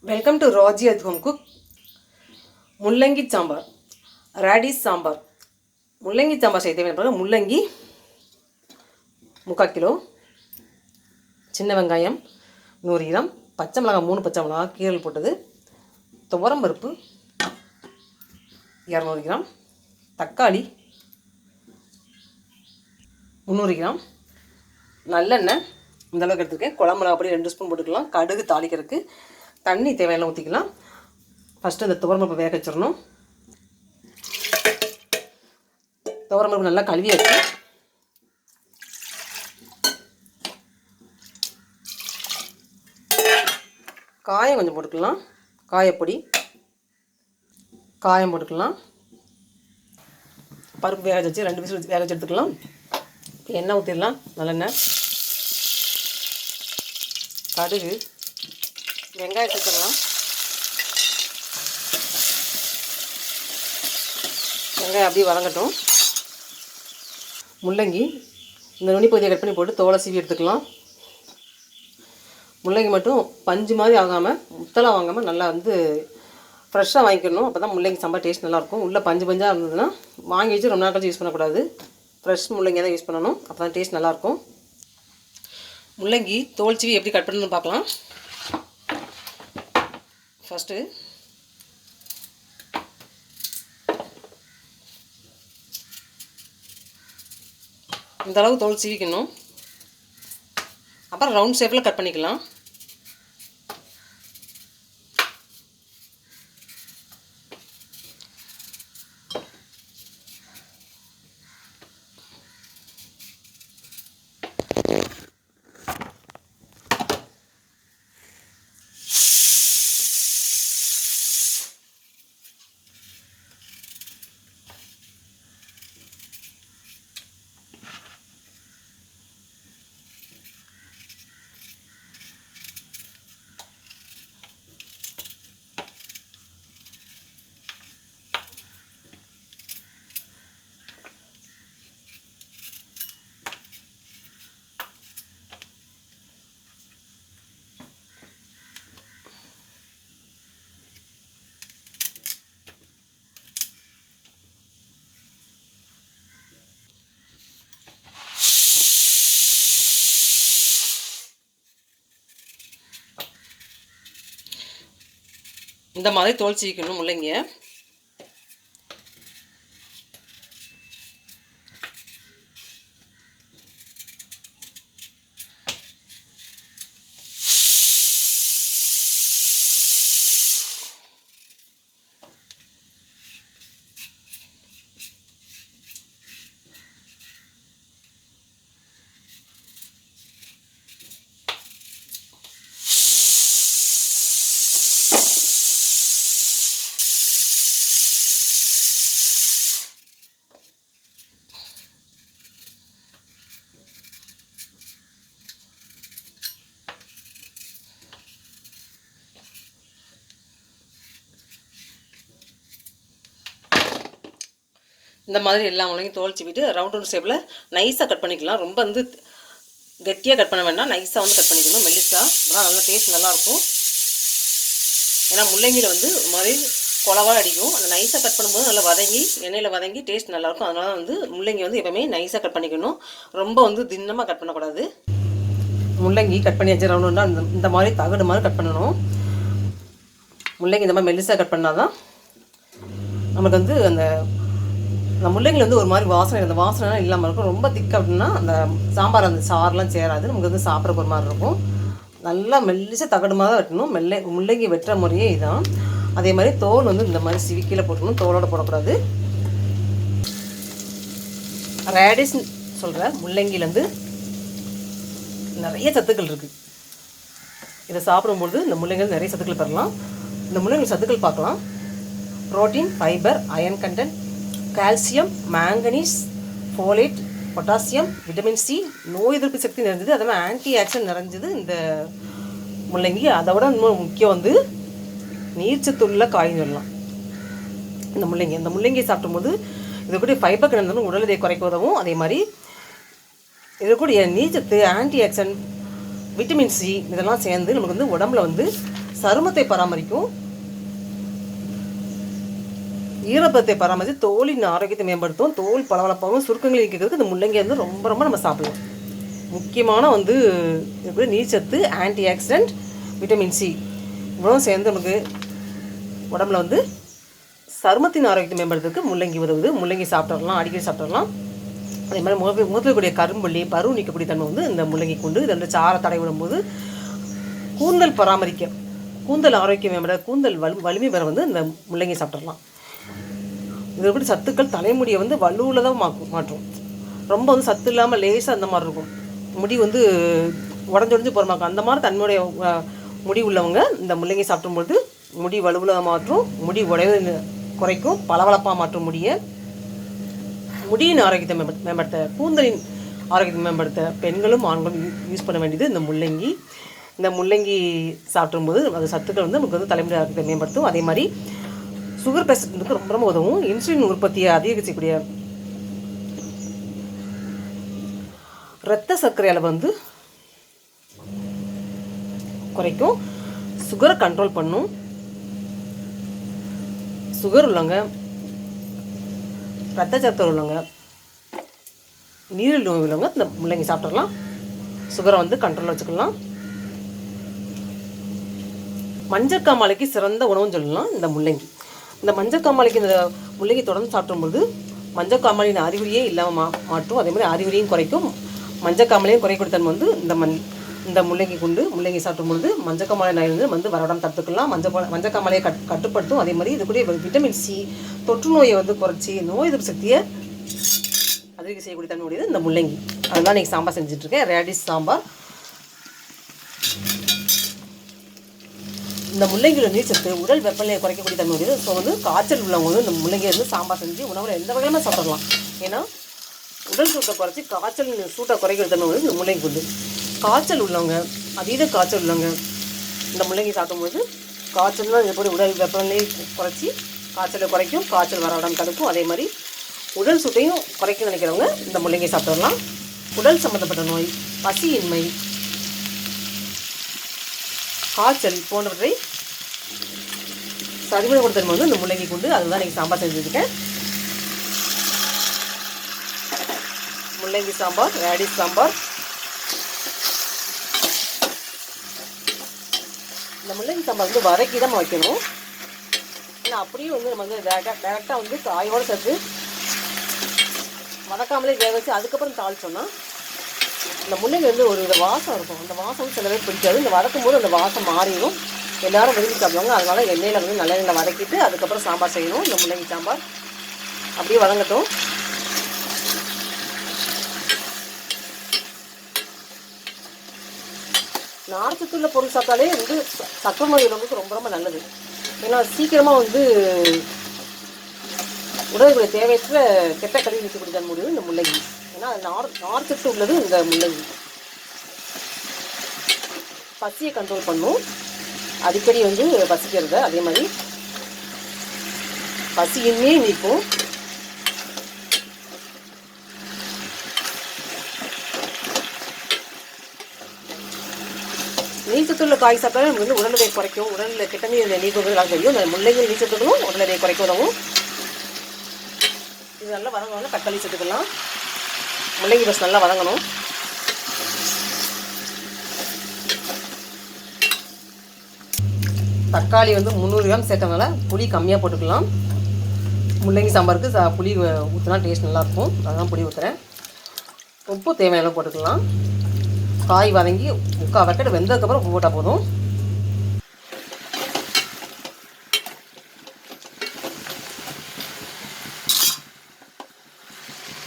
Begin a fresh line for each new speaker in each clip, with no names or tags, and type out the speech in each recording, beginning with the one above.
Welcome to Raji at home cook. முள்ளங்கி சாம்பார், ராடிஸ் சாம்பார். முள்ளங்கி சாம்பார் செய்ய தேவையான முள்ளங்கி 3/4 கிலோ, சின்ன வெங்காயம் 100 கிராம், பச்சை மிளகாய் 3 பச்சை மிளகாய் கீரல் போட்டது, துவரம்பருப்பு 200 கிராம், தக்காளி 300 கிராம், நல்லெண்ணெய் இந்த அளவுக்கு எடுத்துருக்கேன். குழம்பு மிளகாய் அப்படி 2 ஸ்பூன் போட்டுக்கலாம். கடுகு தாளிக்கிறதுக்கு தண்ணி தேவையான ஊற்றிக்கலாம். ஃபஸ்ட்டு அந்த துவரம்பருப்பு வேக வச்சிடணும். துவரம்பருப்பு நல்லா கழுவி வச்சு காயம் கொஞ்சம் போட்டுக்கலாம். காயப்பொடி காயம் போட்டுக்கலாம். பருப்பு வேக வச்சு 2 விசில் வேக வச்சு எடுத்துக்கலாம். எண்ணெய் ஊற்றிடலாம். நல்லெண்ணெய், கடுகு, வெங்காயம் சேர்த்துடலாம். வெங்காயம் அப்படியே வதங்கட்டும். முள்ளங்கி இந்த நுனி பகுதியை கட் பண்ணி போட்டு தோலை சீவி எடுத்துக்கலாம். முள்ளங்கி மட்டும் பஞ்சு மாதிரி ஆகாமல் முத்தலாக வாங்காமல் நல்லா ஃப்ரெஷ்ஷாக வாங்கிக்கணும். அப்போ தான் முள்ளங்கி சாம்பார் டேஸ்ட் நல்லாயிருக்கும். உள்ளே பஞ்சு பஞ்சாக இருந்ததுன்னா வாங்கி வச்சு ரொம்ப நாள் கழிச்சு யூஸ் பண்ணக்கூடாது. ஃப்ரெஷ் முள்ளங்கி தான் யூஸ் பண்ணணும். அப்போ தான் டேஸ்ட் நல்லாயிருக்கும். முள்ளங்கி தோல் சீவி எப்படி கட் பண்ணணும்னு பார்க்கலாம். ஃபஸ்ட்டு இந்த அளவு தோல் சீவிக்கணும். அப்புறம் ரவுண்ட் ஷேப்பில் கட் பண்ணிக்கலாம். இந்த மாதிரி தோல் சீவிக்கணும் முள்ளங்கியை. இந்த மாதிரி எல்லா முள்ளங்கியும் தோல் சீவிட்டு ரவுண்ட் ஷேப்பில் நைஸாக கட் பண்ணிக்கலாம். ரொம்ப கெட்டியாக கட் பண்ண வேண்டாம், நைஸாக கட் பண்ணிக்கணும், மெல்லிஸாக. அதனால் நல்லா டேஸ்ட் நல்லாயிருக்கும். ஏன்னா முள்ளங்கியில் ஒரு மாதிரி குழவா அடிக்கும். அந்த நைஸாக கட் பண்ணும்போது நல்லா வதங்கி எண்ணெயில் வதங்கி டேஸ்ட் நல்லாயிருக்கும். அதனால் முள்ளங்கி எப்போவுமே நைஸாக கட் பண்ணிக்கணும். ரொம்ப தின்னமாக கட் பண்ணக்கூடாது. முள்ளங்கி கட் பண்ணி வச்சு ரவுண்டாக இந்த மாதிரி தகடு மாதிரி கட் பண்ணணும். முள்ளங்கி இந்த மாதிரி மெல்லிஸாக கட் பண்ணால் தான் நமக்கு அந்த முள்ளங்கியில் ஒரு மாதிரி வாசனை, அந்த வாசனைலாம் இல்லாமல் இருக்கும். ரொம்ப திக்க அப்படின்னா அந்த சாம்பார் அந்த சாரெலாம் சேராது. நமக்கு சாப்பிட்றக்கு ஒரு மாதிரி இருக்கும். நல்லா மெல்லிச தகடு மாதிரி தான் வெட்டணும். முள்ளங்கி வெட்டுற முறையே இதுதான். அதே மாதிரி தோல் இந்த மாதிரி சிவிக்கியில் போட்டணும், தோலோடு போடக்கூடாது. ரேடிஸ் சொல்கிற முள்ளங்கியிலேருந்து நிறைய சத்துக்கள் இருக்குது. இதை சாப்பிடும்பொழுது இந்த முள்ளங்கியில் நிறைய சத்துக்கள் பெறலாம். இந்த முள்ளங்கி சத்துக்கள் பார்க்கலாம். Protein, fibre, iron content, calcium, manganese, folate, potassium, vitamin C, நோய் எதிர்ப்பு சக்தி நிறைஞ்சது. அதே மாதிரி ஆன்டி ஆக்சிடென்ட் நிறைஞ்சது இந்த முள்ளங்கி. அதை விட இன்னும் முக்கியம் நீர்ச்சத்துள்ள காய்னு சொல்லலாம் இந்த முள்ளங்கி. இந்த முள்ளங்கியை சாப்பிடும்போது இது கூட ஃபைபர் கிடந்தாலும் உடல் எடையை குறைக்க உதவும். அதே மாதிரி இது கூட நீர்ச்சத்து, ஆன்டி ஆக்சிடென்ட், விட்டமின் சி இதெல்லாம் சேர்ந்து நமக்கு உடம்புல சருமத்தை பராமரிக்கும், ஈரப்பதத்தை பராமரித்து தோலின் ஆரோக்கியத்தை மேம்படுத்தும், தோல் பளபளப்பாகவும் சுருக்கங்களை இருக்கிறதுக்கு இந்த முள்ளங்கி வந்து ரொம்ப ரொம்ப நம்ம சாப்பிடலாம். முக்கியமான வந்து இது நீர்ச்சத்து, ஆன்டி ஆக்சிடென்ட், விட்டமின் சி இவ்வளவும் சேர்ந்து நமக்கு உடம்புல வந்து சருமத்தின் ஆரோக்கியத்தை மேம்படுத்துறதுக்கு முள்ளங்கி உதவுது. முள்ளங்கி சாப்பிட்றலாம், அடிக்கடி சாப்பிட்றலாம். அதே மாதிரி முகத்திற்குரிய கரும்புள்ளி, பருவ நீக்கக்கூடிய தன்மை வந்து இந்த முள்ளங்கி கொண்டு இதில் வந்து சாரை தடை விடும்போது கூந்தல் பராமரிக்க, கூந்தல் ஆரோக்கியம் மேம்பட, கூந்தல் வலிமை பெற வந்து இந்த முள்ளங்கி சாப்பிட்றலாம். இதில் எப்படி சத்துக்கள் தலைமுடியை வந்து வலுவுள்ளதாக மாற்றும். ரொம்ப வந்து சத்து இல்லாமல் லேசாக அந்த மாதிரி இருக்கும், முடி வந்து உடஞ்சி போகிறமாக்கும். அந்த மாதிரி தன்னுடைய முடி உள்ளவங்க இந்த முள்ளங்கி சாப்பிடும்போது முடி வலுவுள்ளதாக மாற்றும், முடி உடைவு குறைக்கும், பளபளப்பாக மாற்றும் முடியை. முடியின் ஆரோக்கியத்தை மேம்படுத்த, கூந்தலின் ஆரோக்கியத்தை மேம்படுத்த பெண்களும் ஆண்களும் யூஸ் பண்ண வேண்டியது இந்த முள்ளங்கி. இந்த முள்ளங்கி சாப்பிடும்போது அது சத்துக்கள் வந்து நமக்கு வந்து தலைமுறை ஆரோக்கியத்தை மேம்படுத்தும். அதே மாதிரி சுகர் பேஷண்ட்டுக்கு ரொம்ப ரொம்ப உதவும். இன்சுலின் உற்பத்தியை அதிகரிக்கக்கூடிய, இரத்த சர்க்கரை அளவு வந்து குறைக்கும், சுகரை கண்ட்ரோல் பண்ணும். சுகர் உள்ளவங்க, ரத்த சர்க்கரை உள்ளவங்க, நீரிழிவு நோய் உள்ளவங்க இந்த முள்ளங்கி சாப்பிட்றலாம். சுகரை வந்து கண்ட்ரோலில் வச்சுக்கலாம். மஞ்சக்காமாலைக்கு சிறந்த உணவுன்னு சொல்லலாம் இந்த முள்ளங்கி. இந்த மஞ்சக்காமாலைக்கு இந்த முள்ளங்கி தொடர்ந்து சாப்பிடும்போது மஞ்சக்காமாலின் அறிகுறியே இல்லாமல் மாற்றும். அதே மாதிரி அறிகுறியும் குறைக்கும், மஞ்சக்காமலையும் குறைக்கூடிய தன்மை வந்து இந்த முள்ளங்கி கொண்டு முள்ளங்கி சாப்பிடும்பொழுது மஞ்சக்காமலை நோய் வந்து வரவிடாமல் தடுத்துக்கலாம். மஞ்சக்காமலையை கட்டுப்படுத்தும். அதே மாதிரி இதுக்குரிய விட்டமின் சி தொற்று நோயை வந்து குறைச்சி நோய் எதிர்ப்பு சக்தியை அதிகரிக்க செய்யக்கூடிய தன்மை உடையது இந்த முள்ளங்கி. அதுதான் இன்றைக்கி சாம்பார் செஞ்சுட்ருக்கேன், ரேடிஷ் சாம்பார். இந்த முள்ளங்கியில் நீர்ச்சத்து உடல் வெப்பநிலையை குறைக்கக்கூடிய தன்மை உடையது. ஸோ வந்து காய்ச்சல் உள்ளவங்க வந்து இந்த முள்ளங்கியை வந்து சாம்பார் செஞ்சு உணவில் எந்த வகையிலுமே சாப்பிடலாம். ஏன்னா உடல் சூட்டை குறைச்சி காய்ச்சல் சூட்டை குறைக்கிற தன்மை வந்து இந்த முள்ளங்கி கொண்டு. காய்ச்சல் உள்ளவங்க, அதீத காய்ச்சல் உள்ளவங்க இந்த முள்ளங்கி சாப்பிடும்போது காய்ச்சல்னால் எப்படி உடல் வெப்பநிலையை குறைச்சி காய்ச்சலை குறைக்கும், காய்ச்சல் வராடம் தடுக்கும். அதே மாதிரி உடல் சூட்டையும் குறைக்க நினைக்கிறவங்க இந்த முள்ளங்கி சாப்பிடலாம். உடல் சம்மந்தப்பட்ட நோய், பசியின்மை, காய்ச்சல் போன்றவற்றை சரிபட கொடுத்தன்மை வந்து இந்த முள்ளங்கி கொண்டு. அதுதான் நீங்கள் சாம்பார் செஞ்சுருக்கேன். முள்ளங்கி சாம்பார், ரேடிஷ் சாம்பார். இந்த முள்ளங்கி சாம்பார் வந்து வதக்கி தான் வைக்கணும். ஏன்னா அப்படியே வந்து நம்ம வந்து டேரெக்டாக வந்து காயோடு சேர்த்து வதக்காமலே வேக வச்சு அதுக்கப்புறம் தாளிச்சோன்னா இந்த முள்ளங்கி வந்து ஒரு வித வாசம் இருக்கும். அந்த வாசம் வந்து சில பேர் பிடிக்காது. இந்த வதக்கும் போது அந்த வாசம் மாறிடும், எல்லோரும் விரும்பி சாப்பிடுவாங்க. அதனால எண்ணெயில் வந்து நல்ல எண்ணெய் வதக்கிட்டு அதுக்கப்புறம் சாம்பார் செய்யணும். இந்த முள்ளங்கி சாம்பார் அப்படியே வதங்கட்டும். நார்ச்சத்துள்ள பொருள் சாப்பிட்டாலே வந்து சக்கரை நோய் உள்ளவங்களுக்கு ரொம்ப ரொம்ப நல்லது. ஏன்னா சீக்கிரமாக வந்து உடலுடைய தேவையற்ற கெட்ட கழிவு நீக்கக்கூடிய தன்மை முடியும் இந்த முள்ளங்கி. ஏன்னா நார்ச்சத்து உள்ளது இந்த முள்ளங்கி. பசியை கண்ட்ரோல் பண்ணும், அடிக்கடி வந்து பசிக்கிறத. அதே மாதிரி பசியின்மையே நீக்கும். நீச்சத்துள்ள காய் சாப்பிட்டாலே நமக்கு வந்து உடல் எடையை குறைக்கும், உடலில் கெட்ட நீர் நீக்குவதற்காக தெரியும். இந்த முள்ளங்கி நீச்சத்துக்களும் உடல் எடையை குறைக்க உதவும். இது நல்லா வதங்கணும். தக்காளி சேர்த்துக்கலாம். முள்ளங்கி பஸ் நல்லா வதங்கணும். தக்காளி வந்து 300 கிராம் சேர்த்தவங்கள புளி கம்மியாக போட்டுக்கலாம். முள்ளங்கி சாம்பாருக்கு புளி ஊற்றினா டேஸ்ட் நல்லாயிருக்கும், அதெல்லாம் புளி ஊற்றுறேன். உப்பு தேவையான போட்டுக்கலாம். காய் வதங்கி 3/4 வக்கெட் வெந்ததுக்கப்புறம் உப்பு போட்டால் போதும்.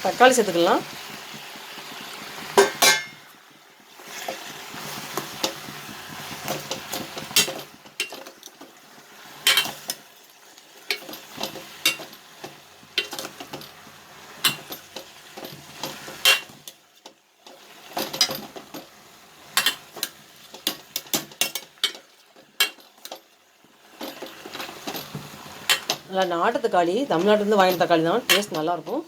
தக்காளி சேர்த்துக்கலாம். நல்லா நாட்டு தக்காளி, தமிழ்நாட்டிலேருந்து வாங்கின தக்காளி தான், டேஸ்ட் நல்லாயிருக்கும்.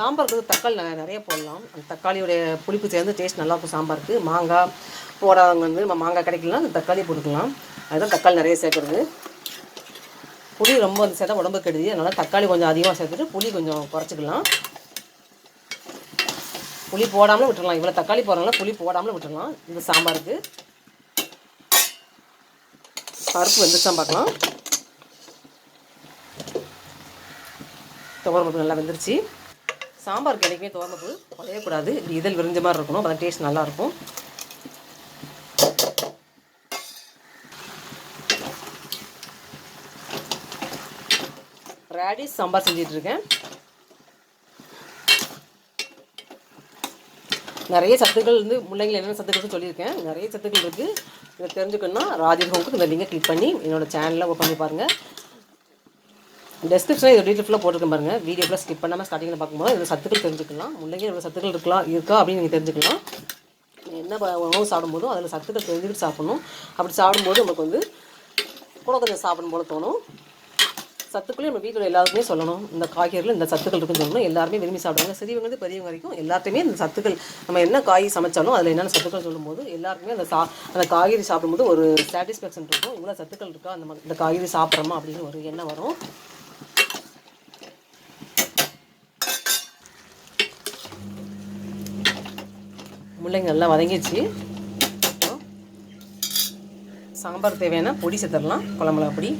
சாம்பாருக்கு தக்காளி நிறைய போடலாம். அந்த தக்காளியோடைய புளிப்பு சேர்ந்து டேஸ்ட் நல்லாயிருக்கும் சாம்பாருக்கு. மாங்காய் போடாதவங்க வந்து நம்ம மாங்காய் கிடைக்கலாம், அந்த தக்காளி போட்டுக்கலாம். அதுதான் தக்காளி நிறைய சேர்க்குறது. புளி ரொம்ப வந்து சேர்த்தா உடம்பு கெடுதி, அதனால் தக்காளி கொஞ்சம் அதிகமாக சேர்த்துட்டு புளி கொஞ்சம் குறைச்சிக்கலாம். புளி போடாமலும் விட்டுடலாம். இவ்வளோ தக்காளி போடுறதுனால புளி போடாமலும் விட்டுடலாம் இந்த சாம்பாருக்கு. பருப்பு வெந்துச்சான் பார்க்கலாம். துவரம்பருப்பு நல்லா வெந்துருச்சு. சாம்பாருக்கு என்றைக்குமே துவரம்பருப்பு குறையக்கூடாது. இப்படி இதழ் விரிஞ்ச மாதிரி இருக்கணும், அப்போ டேஸ்ட் நல்லாயிருக்கும். ரேடிஷ் சாம்பார் செஞ்சிட்ருக்கேன். நிறைய சத்துக்கள் வந்து முள்ளங்கியில் என்னென்ன சத்துக்கள் சொல்லியிருக்கேன். நிறைய சத்துக்கள் இருக்குது. இதை தெரிஞ்சுக்கணுன்னா ராஜேஷ் ஹோமுக்கு இந்த லிங்கை கிளிக் பண்ணி என்னோடய சேனலில் ஓப்பன் பண்ணி பாருங்கள். டெஸ்கிரிப்ஷனில் இதை டீட்டெயில் ஃபுல்லாக போட்டிருக்கேன் பாருங்கள். வீடியோ ஃபுல்லாக ஸ்கிப் பண்ணாமல் ஸ்டார்டிங்கில் பார்க்கும்போது இதில் சத்துக்கள் தெரிஞ்சுக்கலாம். முள்ளங்கி இவ்வளோ சத்துக்கள் இருக்கா அப்படின்னு நீங்கள் தெரிஞ்சுக்கலாம். என்ன உணவு சாப்பிடும்போதும் அதில் சத்துக்கள் தெரிஞ்சுக்கிட்டு சாப்பிட்ணும். அப்படி சாப்பிடும்போது நமக்கு வந்து கூட கொஞ்சம் சாப்பிடும் போல தோணும். சத்துக்களையும் நம்ம வீட்டில் எல்லாருக்குமே சொல்லணும். இந்த காய்கறிகள் இந்த சத்துக்கள் இருக்குன்னு சொல்லணும். எல்லாருமே விரும்பி சாப்பிடுவாங்க. சிறியவங்க பெரியவங்க வரைக்கும் எல்லாத்தையுமே இந்த சத்துக்கள் நம்ம என்ன காய் சமைச்சாலும் அதில் என்னென்ன சத்துக்கள் சொல்லும்போது எல்லாருக்குமே அந்த காய்கறி சாப்பிடும்போது ஒரு சாட்டிஸ்ஃபேக்ஷன் இருக்கும். இவ்வளோ சத்துக்கள் இருக்கா இந்த காய்கறி சாப்பிட்றோமா அப்படின்னு ஒரு எண்ணம் வரும். முள்ளங்கி நல்லா வதங்கிடுச்சு. சாம்பார் தேவையான பொடி சேர்த்துடலாம். குழம்புல பொடி,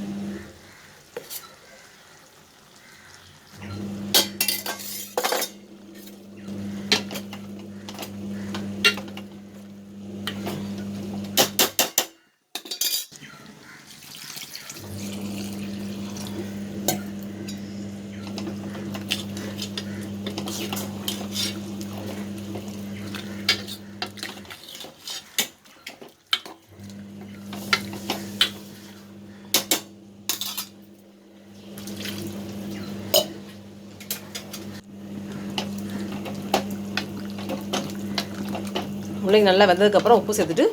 முள்ளங்கி நல்லா வெந்ததுக்கப்புறம் உப்பு சேர்த்துட்டு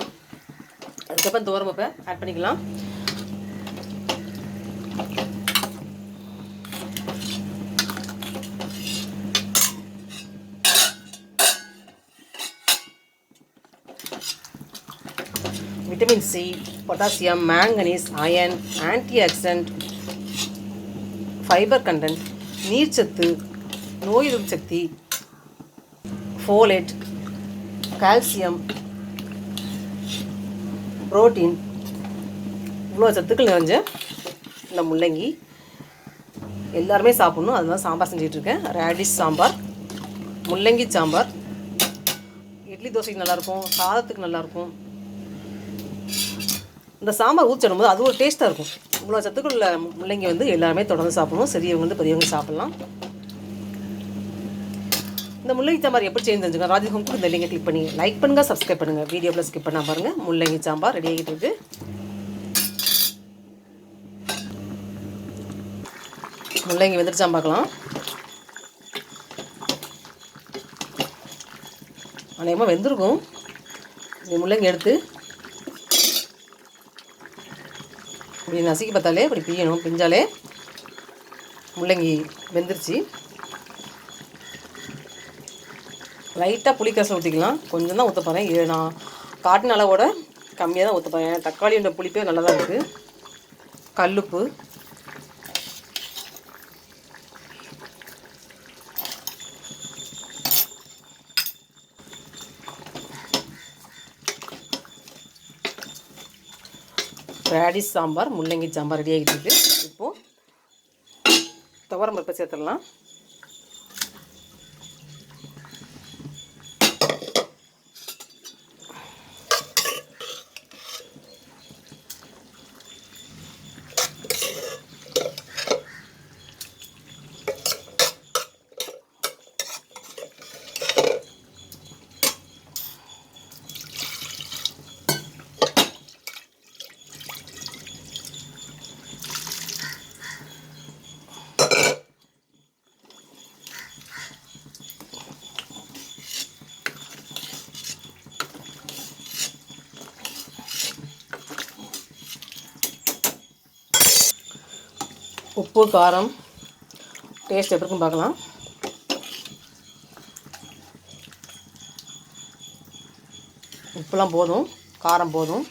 அதுக்கப்புறம் துவரம்பருப்பை ஆட் பண்ணிக்கலாம். Vitamin C, potassium, manganese, iron, antioxidant, fibre content, நீர்ச்சத்து, நோய் எதிர்ப்பு சக்தி, ஃபோலேட், கால்சியம், புரோட்டீன், இவ்வளோ சத்துக்கள் நிறைஞ்ச இந்த முள்ளங்கி எல்லாருமே சாப்பிட்ணும். அதனால சாம்பார் செஞ்சிட்ருக்கேன். ரேடிஷ் சாம்பார், முள்ளங்கி சாம்பார். இட்லி தோசைக்கு நல்லாயிருக்கும், சாதத்துக்கு நல்லாயிருக்கும். இந்த சாம்பார் ஊற்றிடும்போது அது ஒரு டேஸ்ட்டாக இருக்கும். இவ்வளோ சத்துக்கள் உள்ள முள்ளங்கி வந்து எல்லாருமே தொடர்ந்து சாப்பிடணும். சிறியவங்க வந்து பெரியவங்க சாப்பிட்லாம். இந்த முள்ளங்கி சாம்பார் எப்படி செய்யணும் தெரிஞ்சுக்கோங்க. ராஜேஷ் ஹோமுக்கு இந்த லிங்கை கிளிக் பண்ணி லைக் பண்ணுங்கள், சப்ஸ்கிரைப் பண்ணுங்கள். வீடியோவில் ஸ்கிப் பண்ணால் பாருங்கள். முள்ளங்கி சாம்பார் ரெடி ஆகிட்டு இருக்குது. முள்ளங்கி வெந்துருச்சாம் பார்க்கலாம். அநேகமாக வெந்திருக்கும். இந்த முள்ளங்கி எடுத்து இப்படி நசுக்கி பார்த்தாலே இப்படி பியணும். பிஞ்சாலே முள்ளங்கி வெந்துருச்சு. லைட்டாக புளிக்கரசை ஊற்றிக்கலாம். கொஞ்சம் தான் ஊற்ற போகிறேன். இது நான் காட்டின அளவோட கம்மியாக தான் ஊற்ற போகிறேன். தக்காளியோட புளிப்பே நல்லா தான் இருக்குது. கல்லுப்பு, ரேடிஷ் சாம்பார், முள்ளங்கி சாம்பார் ரெடி ஆகிட்டு இருக்குது. இப்போது துவரம்பருப்பை சேர்த்துடலாம். உப்பு, காரம், டேஸ்ட் எப்படி இருக்குன்னு பார்க்கலாம். உப்புலாம் போதும், காரம் போதும்.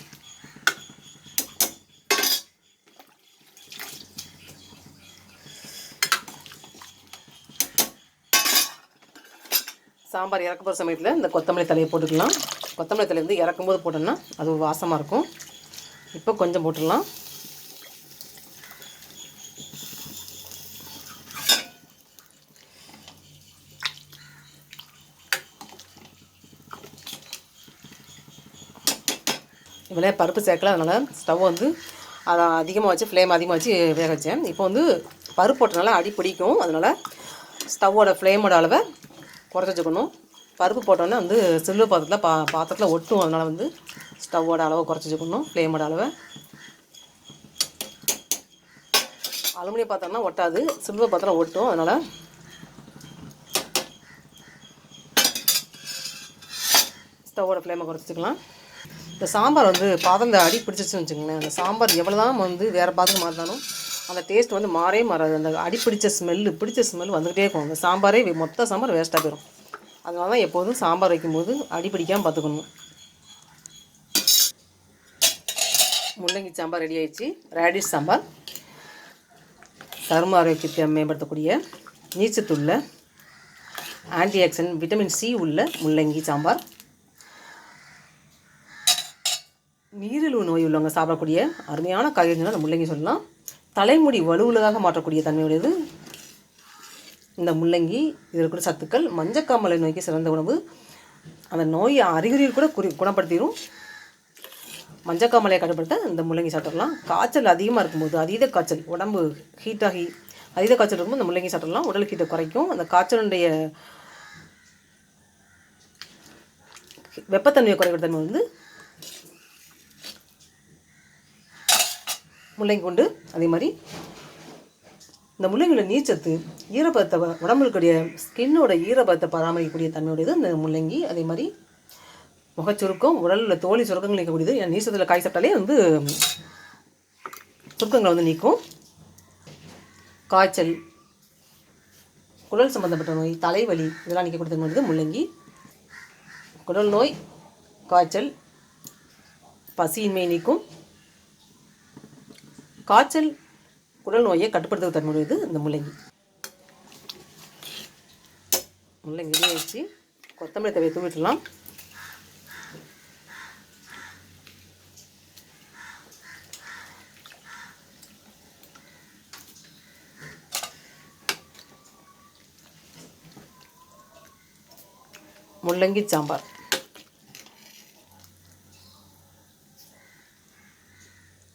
சாம்பார் இறக்க போகிற சமயத்தில் இந்த கொத்தமல்லி தலையை போட்டுக்கலாம். கொத்தமல்லி தலை வந்து இறக்கும்போது போட்டோம்னா அது வாசமாக இருக்கும். இப்போ கொஞ்சம் போட்டுடலாம். இவ்வளோ பருப்பு சேர்க்கல, அதனால் ஸ்டவ் வந்து அதை அதிகமாக வச்சு ஃப்ளேம் அதிகமாக வச்சு வேக வச்சேன். இப்போ வந்து பருப்பு போட்டனால அடி பிடிக்கும், அதனால் ஸ்டவ்வோட ஃப்ளேமோட அளவை குறைச்சி வச்சுக்கணும். பருப்பு போட்டோன்னே வந்து சில்வர் பாத்திரத்தில் பாத்திரத்தில் ஒட்டும், அதனால் வந்து ஸ்டவ்வோட அளவை குறைச்சி வச்சுக்கணும். ஃப்ளேமோட அளவை அலுமினியம் பாத்திரம்னா ஒட்டாது, சில்வர் பாத்திரம் ஒட்டும், அதனால் ஸ்டவ்வோட ஃப்ளேமை குறைச்சிக்கலாம். இந்த சாம்பார் வந்து பாத்திரத்தில் அடி பிடிச்சிச்சுன்னு வச்சுக்கோங்களேன், அந்த சாம்பார் எவ்வளோ தான் வந்து வேறு பாத்திரம் மாறினாலும் அந்த டேஸ்ட் வந்து மாறவே மாறாது. அந்த அடி பிடிச்ச ஸ்மெல் வந்துக்கிட்டே இருக்கும். அந்த சாம்பாரே மொத்த சாம்பார் வேஸ்ட்டாக போயிடும். அதனால தான் எப்போதும் சாம்பார் வைக்கும்போது அடி பிடிக்காமல் பார்த்துக்கணும். முள்ளங்கி சாம்பார் ரெடி ஆயிடுச்சு. ரேடிஷ் சாம்பார் சரும ஆரோக்கியத்தை மேம்படுத்தக்கூடிய நீர்ச்சத்துள்ள ஆன்டி ஆக்சிடென்ட் விட்டமின் சி உள்ள முள்ளங்கி சாம்பார். நீரிழிவு நோய் உள்ளவங்க சாப்பிடக்கூடிய அருமையான காய்கறிகள் அந்த முள்ளங்கி சொல்லலாம். தலைமுடி வலுவுள்ளதாக மாற்றக்கூடிய தன்மையுடையது இந்த முள்ளங்கி. இதில் கூட சத்துக்கள் மஞ்சக்காமலை நோய்க்கு சிறந்த உணவு. அந்த நோயை அறிகுறியில் கூட குணப்படுத்திடும். மஞ்சக்காமலையை கட்டுப்படுத்த இந்த முள்ளங்கி சாப்பிடலாம். காய்ச்சல் அதிகமாக இருக்கும்போது, அதீத காய்ச்சல், உடம்பு ஹீட்டாகி அதீத காய்ச்சல் இருக்கும்போது இந்த முள்ளங்கி சாப்பிடலாம். உடல் ஹீட்டை குறைக்கும். அந்த காய்ச்சலுடைய வெப்பத்தன்மையை குறைக்கிற தன்மை வந்து முள்ளங்கி கொண்டு. அதே மாதிரி இந்த முள்ளங்கியோட நீர்ச்சத்து ஈரப்பதத்தை உடம்புடைய ஸ்கின்னோட ஈரப்பதத்தை பராமரிக்கக்கூடிய தன்மையுடையது இந்த முள்ளங்கி. அதே மாதிரி முகச்சுருக்கம், உடலில் தோழி சுருக்கங்கள் நீக்கக்கூடியது. நீர்ச்சத்தில் காய் சாப்பிட்டாலே வந்து சுருக்கங்களை வந்து நீக்கும். காய்ச்சல், குடல் சம்பந்தப்பட்ட நோய், தலைவலி இதெல்லாம் நீக்கக்கூடிய தன்மையுடையது முள்ளங்கி. குடல் நோய், காய்ச்சல், பசியின்மை நீக்கும். காய்ச்சல், குடல் நோயை கட்டுப்படுத்த தன்மையுடையது இந்த முள்ளங்கி. முள்ளங்கி வச்சு கொத்தமல்லி தழையை தூவிட்டுலாம். முள்ளங்கி சாம்பார்